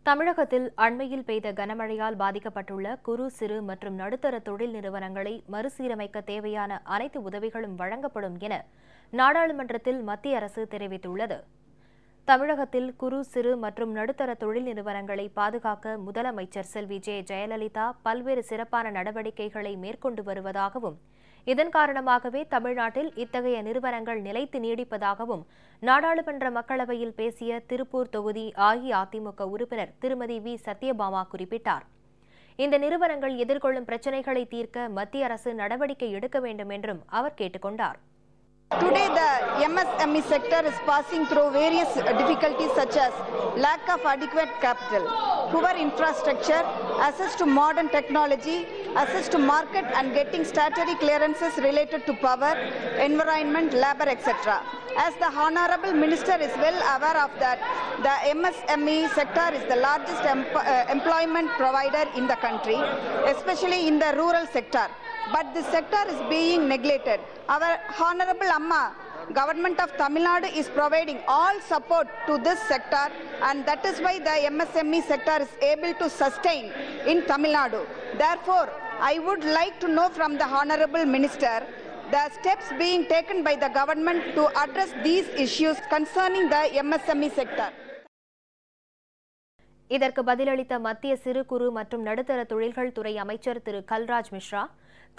தமிழகத்தில் அண்மையில் பெய்த கனமழையால் பாதிக்கப்பட்டுள்ள குறு, சிறு மற்றும் நடுத்தர தொழில் நிறுவனங்களை மறுசீரமைக்க தேவையான அனைத்து உதவிகளும் வழங்கப்படும் என நாடாளுமன்றத்தில் மத்திய அரசு தெரிவித்துள்ளது. தமிழகத்தில் குறு, சிறு மற்றும் நடுத்தர தொழில் நிறுவனங்களை பாதுகாக்க முதலமைச்சர் செல்வி ஜெயலலிதா பல்வேறு சிறப்பான நடவடிக்கைகளை மேற்கொண்டு வருவதாகவும், இதன் காரணமாகவே தமிழ்நாட்டில் இத்தகைய நிறுவனங்கள் நிலைத்து நீடிப்பதாகவும் நாடாளுமன்ற மக்களவையில் பேசிய திருப்பூர் தொகுதி அஇஅதிமுக உறுப்பினர் திருமதி வி. சத்யபாமா குறிப்பிட்டார். இந்த நிறுவனங்கள் எதிர்கொள்ளும் பிரச்சினைகளை தீர்க்க மத்திய அரசு நடவடிக்கை எடுக்க வேண்டும் என்றும் அவர் கேட்டுக் கொண்டார். Today, the MSME sector is passing through various difficulties such as lack of adequate capital, poor infrastructure, access to modern technology, access to market and getting statutory clearances related to power, environment, labor, etc. As the Honorable Minister is well aware of that, the MSME sector is the largest employment provider in the country, especially in the rural sector. But this sector is being neglected. Our Honorable Amma, Government of Tamil Nadu is providing all support to this sector, and that is why the MSME sector is able to sustain in Tamil Nadu. Therefore, I would like to know from the Honorable Minister the steps being taken by the government to address these issues concerning the MSME sector. இதற்கு பதிலளித்த மத்திய சிறு, குறு மற்றும் நடுத்தர தொழில்கள் துறை அமைச்சர் திரு கல்ராஜ் மிஸ்ரா,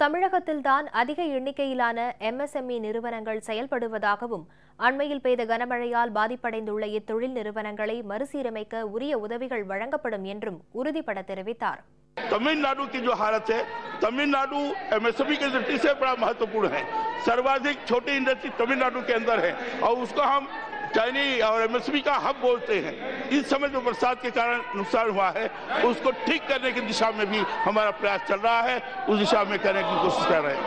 தமிழகத்தில்தான் அதிக எண்ணிக்கையிலான MSME நிறுவனங்கள் செயல்படுவதாகவும், அண்மையில் பெய்த கனமழையால் பாதிப்படைந்துள்ள இத்தொழில் நிறுவனங்களை மறுசீரமைக்க உரிய உதவிகள் வழங்கப்படும் என்றும் உறுதிபட தெரிவித்தார். तमिलनाडु की जो हालत है, तमिलनाडु MSME की दृष्टि से बड़ा महत्वपूर्ण है। सर्वाधिक छोटी इंडस्ट्री तमिलनाडु के अंदर है और उसको हम चाइनी और MSME का हब बोलते हैं। इस समय जो बरसात के कारण नुकसान हुआ है, उसको ठीक करने की दिशा में भी हमारा प्रयास चल रहा है, उस दिशा में करने की कोशिश कर रहे हैं।